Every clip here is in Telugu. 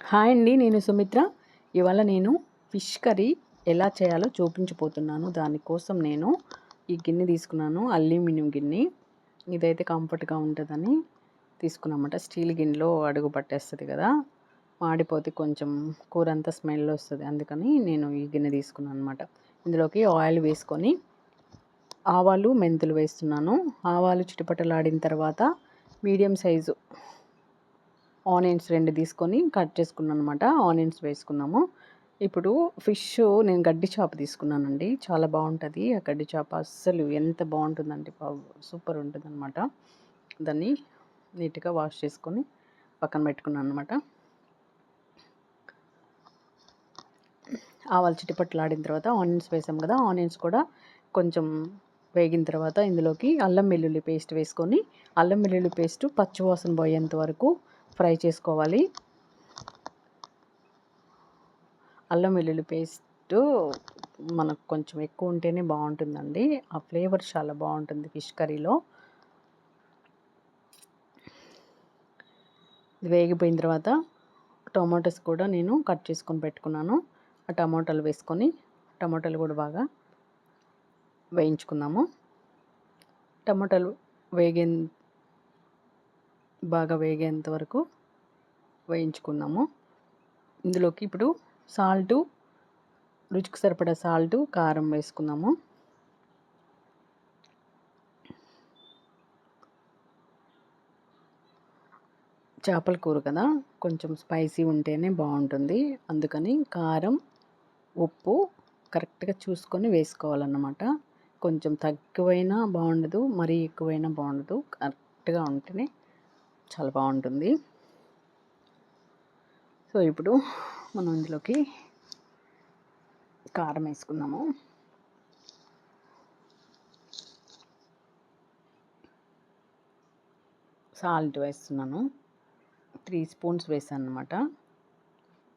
హాయ్ అండి, నేను సుమిత్ర. ఇవాళ నేను ఫిష్ కర్రీ ఎలా చేయాలో చూపించబోతున్నాను. దానికోసం నేను ఈ గిన్నె తీసుకున్నాను, అల్యూమినియం గిన్నె. ఇదైతే కంఫర్ట్గా ఉంటుందని తీసుకున్నామన్నమాట. స్టీల్ గిన్నెలో అడుగు పట్టేస్తుంది కదా, మాడిపోతే కొంచెం కూర అంతా స్మెల్ వస్తుంది. అందుకని నేను ఈ గిన్నె తీసుకున్నాను అనమాట. ఇందులోకి ఆయిల్ వేసుకొని ఆవాలు మెంతులు వేస్తున్నాను. ఆవాలు చిటపటలాడిన తర్వాత మీడియం సైజు ఆనియన్స్ 2 తీసుకొని కట్ చేసుకున్నాను అనమాట. ఆనియన్స్ వేసుకున్నాము. ఇప్పుడు ఫిష్ నేను గడ్డి చేప తీసుకున్నానండి. చాలా బాగుంటుంది ఆ గడ్డి చేప. అస్సలు ఎంత బాగుంటుందంటే సూపర్ ఉంటుందన్నమాట. దాన్ని నీట్గా వాష్ చేసుకొని పక్కన పెట్టుకున్నాను అనమాట. ఆవాలు చిటిపట్లాడిన తర్వాత ఆనియన్స్ వేసాం కదా, ఆనియన్స్ కూడా కొంచెం వేగిన తర్వాత ఇందులోకి అల్లం వెల్లుల్లి పేస్ట్ వేసుకొని, అల్లం వెల్లుల్లి పేస్ట్ పచ్చివాసన పోయేంత వరకు ఫ్రై చేసుకోవాలి. అల్లం వెల్లుల్లి పేస్ట్ మనకు కొంచెం ఎక్కువ ఉంటేనే బాగుంటుందండి. ఆ ఫ్లేవర్ చాలా బాగుంటుంది ఫిష్ కర్రీలో. వేగిపోయిన తర్వాత టమాటోస్ కూడా నేను కట్ చేసుకొని పెట్టుకున్నాను. ఆ టమాటాలు వేసుకొని టమాటాలు కూడా బాగా వేయించుకుందాము. టమాటాలు బాగా వేగేంత వరకు వేయించుకుందాము. ఇందులోకి ఇప్పుడు రుచికి సరిపడా సాల్టు, కారం వేసుకుందాము. చేపల కూర కదా, కొంచెం స్పైసీ ఉంటేనే బాగుంటుంది. అందుకని కారం, ఉప్పు కరెక్ట్గా చూసుకొని వేసుకోవాలన్నమాట. కొంచెం తక్కువైనా బాగుండదు, మరీ ఎక్కువైనా బాగుండదు. కరెక్ట్గా ఉంటేనే చాలా బాగుంటుంది. సో ఇప్పుడు మనం ఇందులోకి కారం వేసుకుందాము. సాల్ట్ వేస్తున్నాను. 3 స్పూన్స్ వేసాను అనమాట.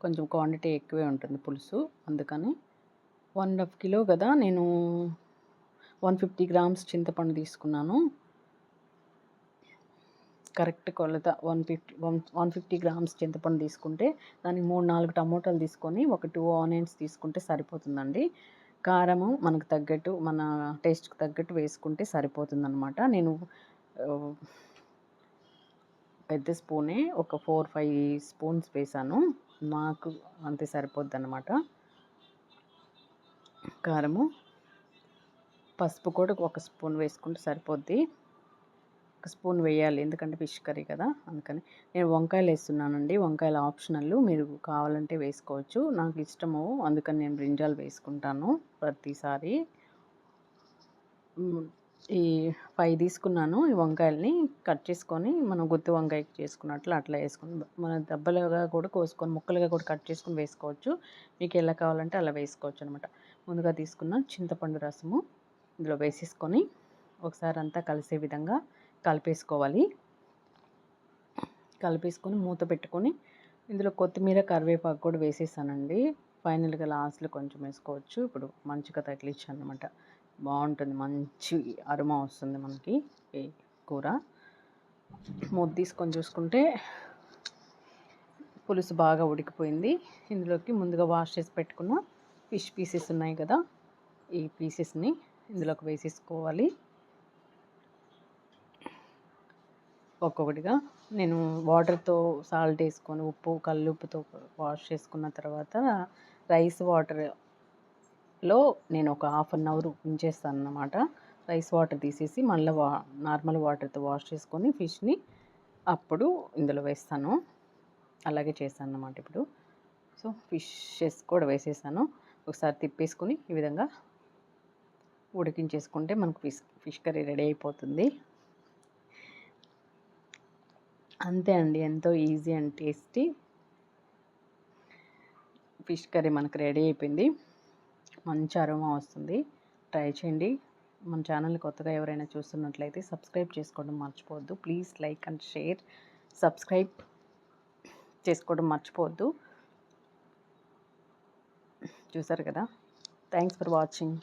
కొంచెం క్వాంటిటీ ఎక్కువే ఉంటుంది పులుసు, అందుకని 1.5 కిలో కదా, నేను 150 గ్రామ్స్ చింతపండు తీసుకున్నాను. కరెక్ట్ కొలత 150 గ్రామ్స్ చింతపండు తీసుకుంటే దానికి 3-4 టమోటాలు తీసుకొని ఒక 2 ఆనియన్స్ తీసుకుంటే సరిపోతుందండి. కారము మనకు తగ్గట్టు, మన టేస్ట్కి తగ్గట్టు వేసుకుంటే సరిపోతుందన్నమాట. నేను పెద్ద స్పూనే ఒక 4-5 స్పూన్స్ వేసాను. నాకు అంతే సరిపోద్ది అన్నమాట. కారము, పసుపు కూడా ఒక స్పూన్ వేసుకుంటే సరిపోద్ది. ఒక స్పూన్ వేయాలి, ఎందుకంటే ఫిష్ కర్రీ కదా, అందుకని. నేను వంకాయలు వేస్తున్నానండి. వంకాయలు ఆప్షనల్, మీరు కావాలంటే వేసుకోవచ్చు. నాకు ఇష్టము, అందుకని నేను బ్రింజాల్ వేసుకుంటాను ప్రతిసారి. ఈ 5 తీసుకున్నాను. ఈ వంకాయలని కట్ చేసుకొని మనం గుత్తి వంకాయ చేసుకున్నట్లు అట్లా వేసుకొని, మన దెబ్బలుగా కూడా కోసుకొని ముక్కలుగా కూడా కట్ చేసుకొని వేసుకోవచ్చు. మీకు ఎలా కావాలంటే అలా వేసుకోవచ్చు అనమాట. ముందుగా తీసుకున్న చింతపండు రసము ఇందులో వేసేసుకొని ఒకసారి అంతా కలిసే విధంగా కలిపేసుకోవాలి. కలిపేసుకొని మూత పెట్టుకొని ఇందులో కొత్తిమీర, కరివేపాకు కూడా వేసేసానండి. ఫైనల్గా లాస్ట్లో కొంచెం వేసుకోవచ్చు. ఇప్పుడు మంచిగా తగిలించాను అనమాట. బాగుంటుంది, మంచి అరోమా వస్తుంది మనకి ఈ కూర. మూత తీసుకొని చూసుకుంటే పులుసు బాగా ఉడికిపోయింది. ఇందులోకి ముందుగా వాష్ చేసి పెట్టుకున్న ఫిష్ పీసెస్ ఉన్నాయి కదా, ఈ పీసెస్ని ఇందులోకి వేసేసుకోవాలి. ఒక్కొక్కటిగా నేను వాటర్తో సాల్ట్ వేసుకొని కల్లుప్పుతో వాష్ చేసుకున్న తర్వాత రైస్ వాటర్లో నేను ఒక 1/2 అవర్ ఉంచేస్తాను అన్నమాట. రైస్ వాటర్ తీసేసి మళ్ళీ నార్మల్ వాటర్తో వాష్ చేసుకొని ఫిష్ని అప్పుడు ఇందులో వేస్తాను. అలాగే చేస్తాను అన్నమాట ఇప్పుడు. సో ఫిషెస్ కూడా వేసేసాను. ఒకసారి తిప్పేసుకొని ఈ విధంగా ఉడికించేసుకుంటే మనకు ఫిష్ కర్రీ రెడీ అయిపోతుంది. అంతే అండి, ఎంతో easy and tasty fish curry మనకు రెడీ అయిపోయింది. మంచి అరోమా వస్తుంది. ట్రై చేయండి. మన ఛానల్ కొత్తగా ఎవరైనా చూస్తున్నట్లయితే సబ్స్క్రైబ్ చేసుకోవడం మర్చిపోవద్దు. Please like and share. Subscribe చేసుకోవడం మర్చిపోవద్దు. చూసారు కదా. Thanks for watching.